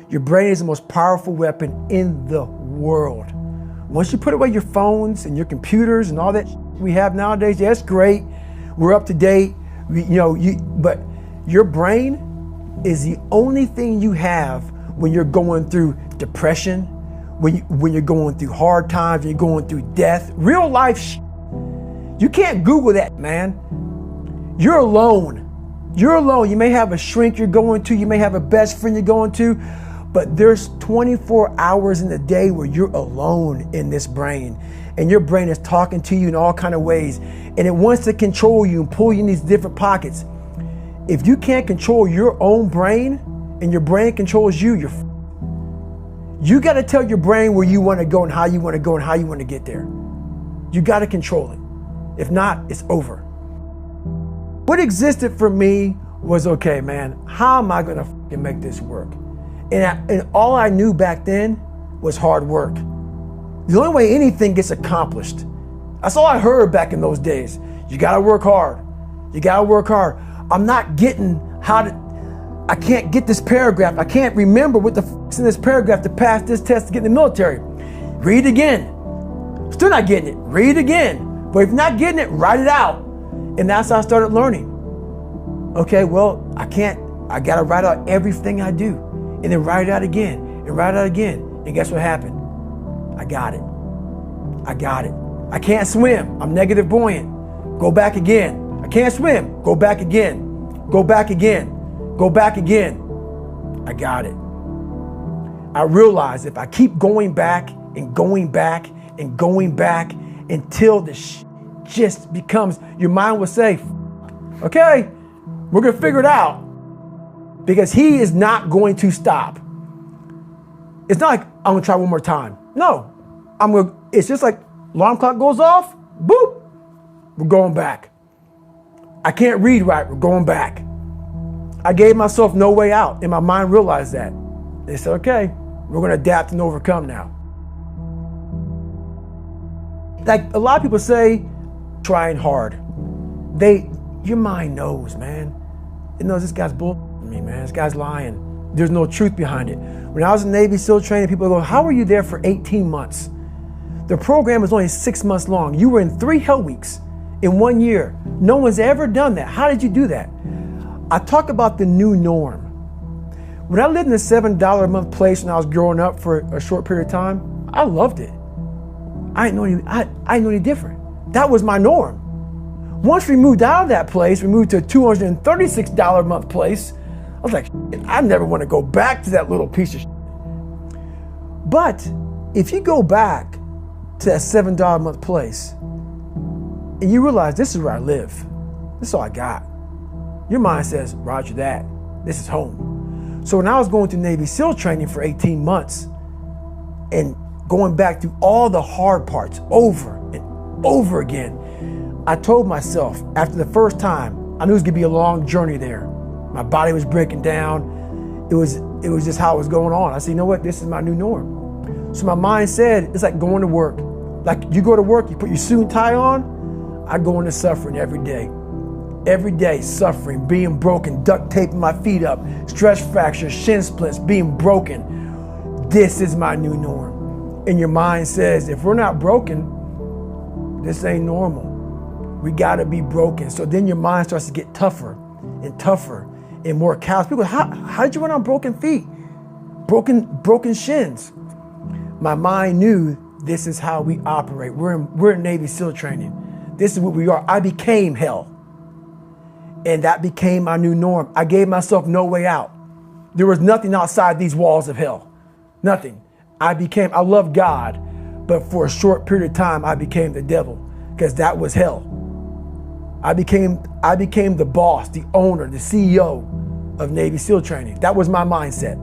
Your brain is the most powerful weapon in the world. Once you put away your phones and your computers and all that we have nowadays, yeah, it's great. We're up to date. But your brain is the only thing you have when you're going through depression, when you're going through hard times, when you're going through death, real life. You can't Google that, man. You're alone. You're alone. You may have a shrink you're going to, you may have a best friend you're going to, but there's 24 hours in the day where you're alone in this brain, and your brain is talking to you in all kinds of ways, and it wants to control you and pull you in these different pockets. If you can't control your own brain and your brain controls you, you got to tell your brain where you want to go and how you want to go and how you want to get there. You got to control it. If not, it's over. What existed for me was, okay, man, how am I going to make this work? And all I knew back then was hard work. The only way anything gets accomplished. That's all I heard back in those days. You got to work hard. You got to work hard. I'm not getting I can't get this paragraph. I can't remember what the f***'s in this paragraph to pass this test to get in the military. Read again. Still not getting it. Read again. But if you're not getting it, write it out. And that's how I started learning. Okay, well, I got to write out everything I do. And then write it out again. And write it out again. And guess what happened? I got it. I can't swim. I'm negative buoyant. Go back again. I can't swim. Go back again. Go back again. Go back again. I got it. I realized if I keep going back and going back and going back until the just becomes, your mind will say, okay, we're going to figure it out, because he is not going to stop. It's not like I'm going to try one more time. No, it's just like alarm clock goes off, boop, we're going back. I can't read right, we're going back. I gave myself no way out, and my mind realized that. They said, okay, we're going to adapt and overcome now. Like a lot of people say, trying hard. Your mind knows, man. It knows this guy's bullshitting me, man. This guy's lying. There's no truth behind it. When I was in Navy SEAL training, people go, how were you there for 18 months? The program was only 6 months long. You were in 3 hell weeks in 1 year. No one's ever done that. How did you do that? I talk about the new norm. When I lived in a $7 a month place when I was growing up for a short period of time, I loved it. I didn't know any different. That was my norm. Once we moved out of that place, we moved to a $236 a month place. I was like, I never want to go back to that little piece of shit. But if you go back to that $7 a month place and you realize this is where I live, this is all I got, your mind says, roger that, this is home. So when I was going through Navy SEAL training for 18 months and going back through all the hard parts over and over again, I told myself after the first time, I knew it was gonna be a long journey there. My body was breaking down. It was just how it was going on. I said, you know what, this is my new norm. So my mind said, it's like going to work. Like you go to work, you put your suit and tie on, I go into suffering every day. Every day, suffering, being broken, duct taping my feet up, stress fractures, shin splints, being broken. This is my new norm. And your mind says, if we're not broken, this ain't normal. We gotta be broken. So then your mind starts to get tougher and tougher and more callous. People go, how did you run on broken feet? Broken shins. My mind knew this is how we operate. We're in Navy SEAL training. This is what we are. I became hell. And that became my new norm. I gave myself no way out. There was nothing outside these walls of hell. Nothing. I love God, but for a short period of time, I became the devil, because that was hell. I became the boss, the owner, the CEO of Navy SEAL training. That was my mindset.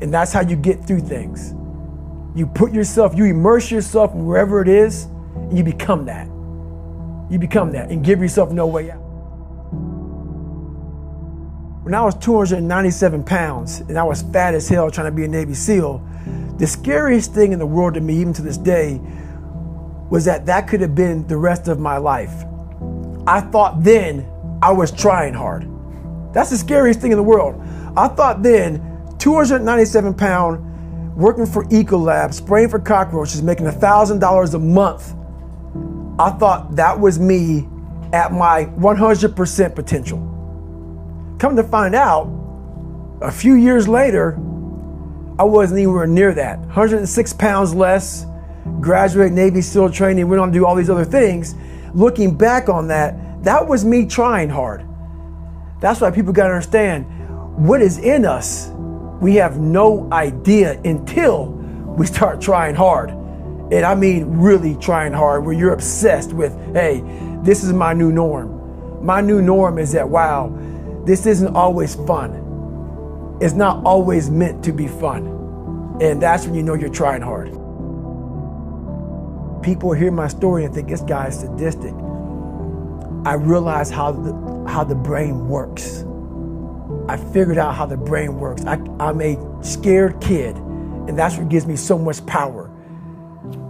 And that's how you get through things. You immerse yourself in wherever it is, and you become that. You become that and give yourself no way out. When I was 297 pounds and I was fat as hell trying to be a Navy SEAL, the scariest thing in the world to me, even to this day, was that could have been the rest of my life. I thought then I was trying hard. That's the scariest thing in the world. I thought then 297 pound, working for Ecolab, spraying for cockroaches, making $1,000 a month. I thought that was me at my 100% potential. Come to find out, a few years later, I wasn't anywhere near that. 106 pounds less, graduated Navy SEAL training, went on to do all these other things. Looking back on that, that was me trying hard. That's why people gotta understand, what is in us, we have no idea until we start trying hard. And I mean really trying hard, where you're obsessed with, hey, this is my new norm. My new norm is that, wow, this isn't always fun. It's not always meant to be fun. And that's when you know you're trying hard. People hear my story and think this guy is sadistic. I realized how the brain works. I figured out how the brain works. I'm a scared kid, and that's what gives me so much power.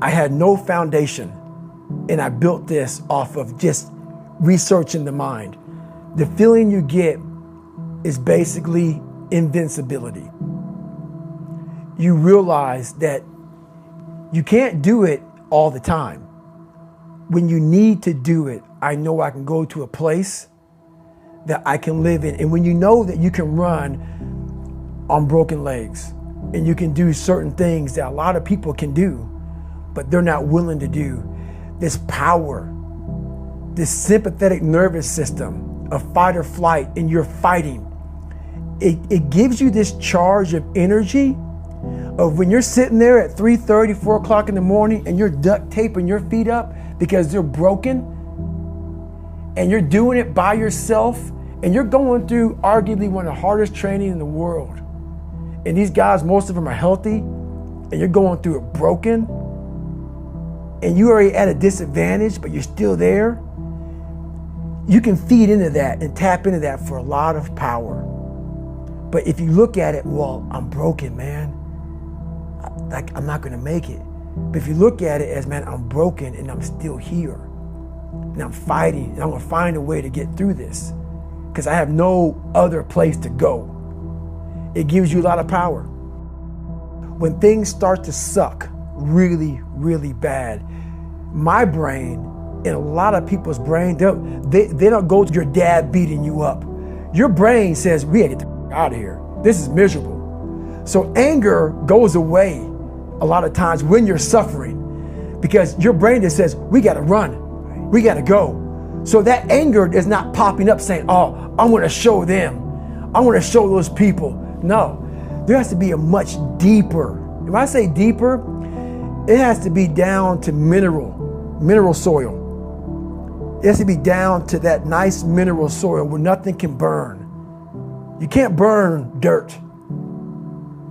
I had no foundation, and I built this off of just researching the mind. The feeling you get is basically invincibility. You realize that you can't do it all the time. When you need to do it, I know I can go to a place that I can live in. And when you know that you can run on broken legs and you can do certain things that a lot of people can do, but they're not willing to do, this power, this sympathetic nervous system of fight or flight, and you're fighting, it gives you this charge of energy of when you're sitting there at 3:30, 4 o'clock in the morning and you're duct taping your feet up because they're broken, and you're doing it by yourself, and you're going through arguably one of the hardest training in the world. And these guys, most of them are healthy, and you're going through it broken, and you're already at a disadvantage, but you're still there. You can feed into that and tap into that for a lot of power. But if you look at it, well, I'm broken, man. I'm not gonna make it. But if you look at it as, man, I'm broken and I'm still here. And I'm fighting, and I'm gonna find a way to get through this because I have no other place to go. It gives you a lot of power. When things start to suck really, really bad, my brain and a lot of people's brain, they don't go to your dad beating you up. Your brain says, we gotta get the out of here. This is miserable. So anger goes away a lot of times when you're suffering because your brain just says, we gotta run, we gotta go. So that anger is not popping up saying, oh, I wanna show them, I wanna show those people. No, there has to be a much deeper, when I say deeper, it has to be down to mineral soil. It has to be down to that nice mineral soil where nothing can burn. You can't burn dirt.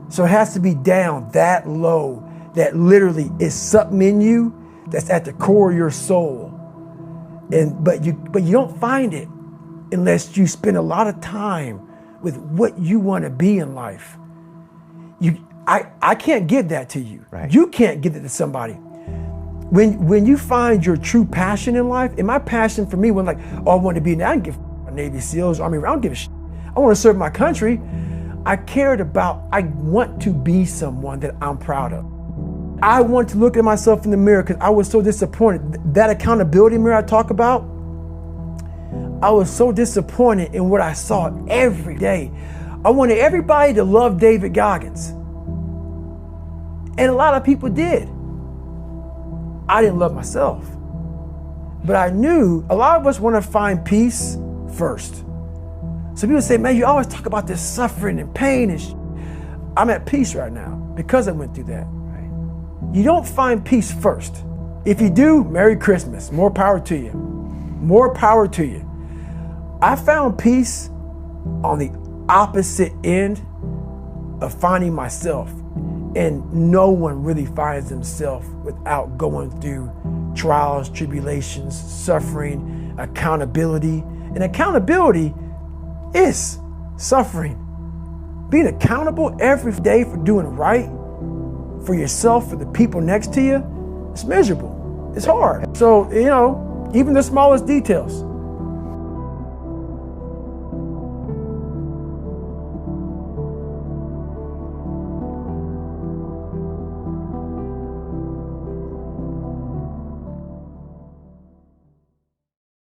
So it has to be down that low, that literally is something in you that's at the core of your soul. But you don't find it unless you spend a lot of time with what you want to be in life. I can't give that to you. Right. You can't give it to somebody. When you find your true passion in life, and my passion for me was like, oh, I want to be, I don't give a Navy SEALs, Army, I don't give a shit. I want to serve my country. I want to be someone that I'm proud of. I want to look at myself in the mirror because I was so disappointed. That accountability mirror I talk about, I was so disappointed in what I saw every day. I wanted everybody to love David Goggins. And a lot of people did. I didn't love myself. But I knew a lot of us want to find peace first. So people say, man, you always talk about this suffering and pain and I'm at peace right now because I went through that. Right? You don't find peace first. If you do, Merry Christmas. More power to you. More power to you. I found peace on the opposite end of finding myself. And no one really finds themselves without going through trials, tribulations, suffering, accountability. And accountability is suffering. Being accountable every day for doing right for yourself, for the people next to you, it's miserable. It's hard. So, even the smallest details.